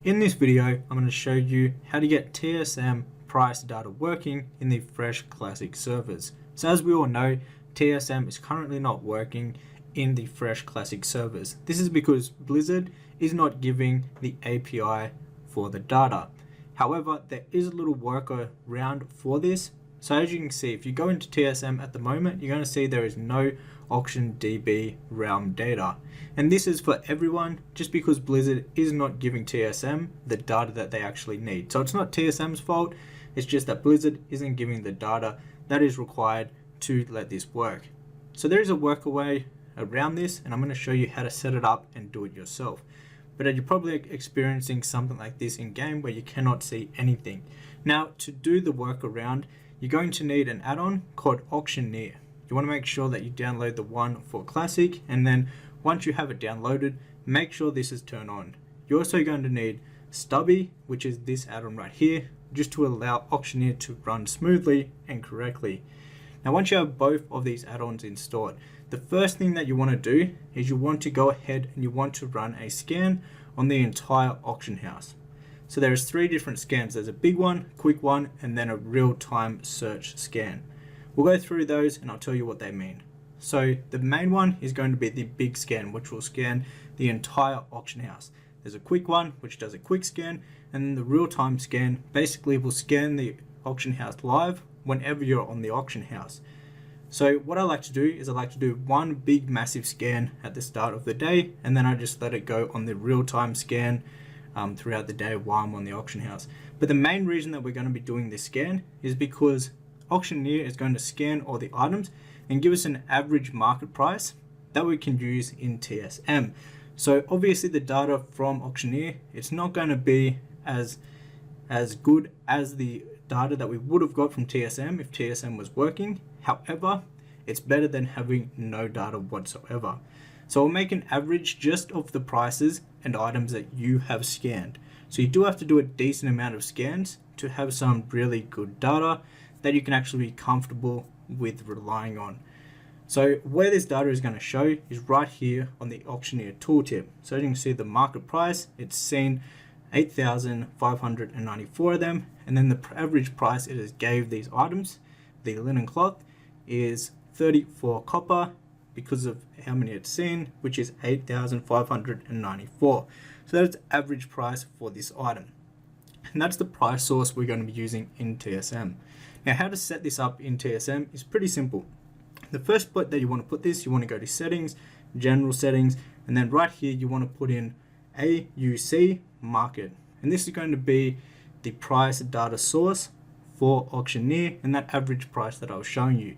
In this video, I'm going to show you how to get TSM price data working in the Fresh Classic servers. So as we all know, TSM is currently not working in the Fresh Classic servers. This is because Blizzard is not giving the API for the data. However, there is a little workaround for this. So as you can see, if you go into TSM at the moment, you're going to see there is no auction DB realm data. And this is for everyone just because Blizzard is not giving TSM the data that they actually need. So it's not TSM's fault, it's just that Blizzard isn't giving the data that is required to let this work. So there is a workaway around this, and I'm going to show you how to set it up and do it yourself. But you're probably experiencing something like this in game where you cannot see anything. Now, to do the workaround, you're going to need an add-on called Auctioneer. You want to make sure that you download the one for Classic, and then once you have it downloaded, make sure this is turned on. You're also going to need Stubby, which is this add-on right here, just to allow Auctioneer to run smoothly and correctly. Now once you have both of these add-ons installed, the first thing that you want to do is you want to go ahead and you want to run a scan on the entire auction house. So there's three different scans. There's a big one, quick one, and then a real-time search scan. We'll go through those and I'll tell you what they mean. So the main one is going to be the big scan, which will scan the entire auction house. There's a quick one, which does a quick scan, and then the real-time scan basically will scan the auction house live whenever you're on the auction house. So what I like to do is I like to do one big massive scan at the start of the day, and then I just let it go on the real-time scan throughout the day while I'm on the auction house. But the main reason that we're going to be doing this scan is because Auctioneer is going to scan all the items and give us an average market price that we can use in TSM. So obviously the data from Auctioneer, it's not going to be as good as the data that we would have got from TSM if TSM was working. However, it's better than having no data whatsoever. So we'll make an average just of the prices and items that you have scanned. So you do have to do a decent amount of scans to have some really good data that you can actually be comfortable with relying on. So where this data is going to show is right here on the Auctioneer tooltip. So as you can see, the market price, it's seen 8,594 of them, and then the average price it has gave these items, the linen cloth, is 34 copper because of how many it's seen, which is 8,594. So that's the average price for this item. And that's the price source we're going to be using in TSM. Now how to set this up in TSM is pretty simple. The first spot that you want to put this, you want to go to settings, general settings, and then right here you want to put in AUC market. And this is going to be the price data source for Auctioneer and that average price that I was showing you.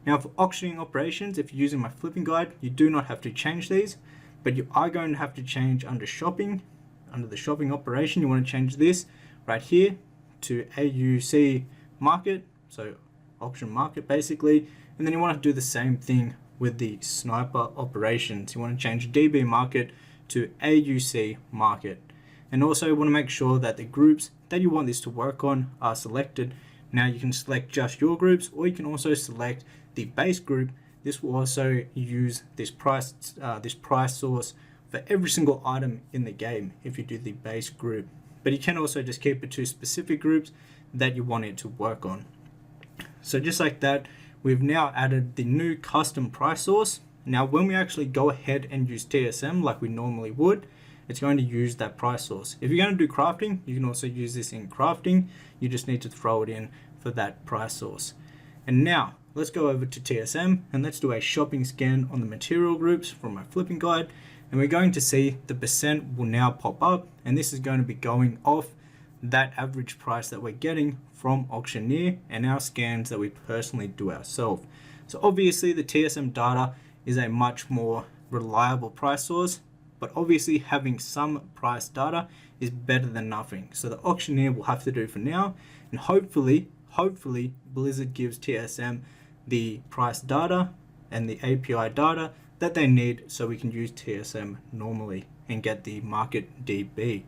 Now for auctioning operations, if you're using my flipping guide, you do not have to change these, but you are going to have to change under shopping. Under the shopping operation, you want to change this right here to AUC market, so auction market basically, and then you want to do the same thing with the sniper operations. You want to change DB market to AUC market, and also you want to make sure that the groups that you want this to work on are selected. Now you can select just your groups, or you can also select the base group. This will also use this price source for every single item in the game if you do the base group. But you can also just keep it to specific groups that you want it to work on. So just like that, we've now added the new custom price source. Now when we actually go ahead and use TSM like we normally would, it's going to use that price source. If you're going to do crafting, you can also use this in crafting. You just need to throw it in for that price source. And now let's go over to TSM and let's do a shopping scan on the material groups from my flipping guide. And we're going to see the percent will now pop up, and this is going to be going off that average price that we're getting from Auctioneer and our scans that we personally do ourselves. So obviously the TSM data is a much more reliable price source, but obviously having some price data is better than nothing. So the Auctioneer will have to do for now, and hopefully Blizzard gives TSM the price data and the API data that they need so we can use TSM normally and get the market DB.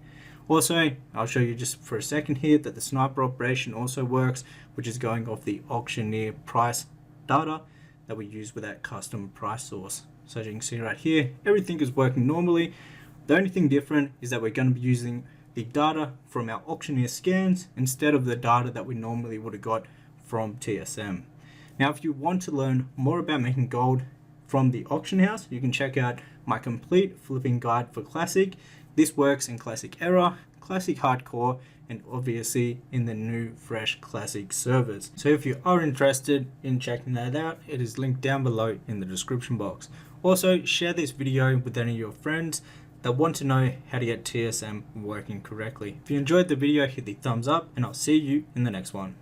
Also, I'll show you just for a second here that the sniper operation also works, which is going off the Auctioneer price data that we use with that custom price source. So as you can see right here, everything is working normally. The only thing different is that we're going to be using the data from our auctioneer scans instead of the data that we normally would have got from TSM. Now, if you want to learn more about making gold from the auction house, you can check out my complete flipping guide for Classic. This works in Classic Era, Classic Hardcore, and obviously in the new fresh Classic servers. So if you are interested in checking that out, it is linked down below in the description box. Also, share this video with any of your friends that want to know how to get TSM working correctly. If you enjoyed the video, hit the thumbs up, and I'll see you in the next one.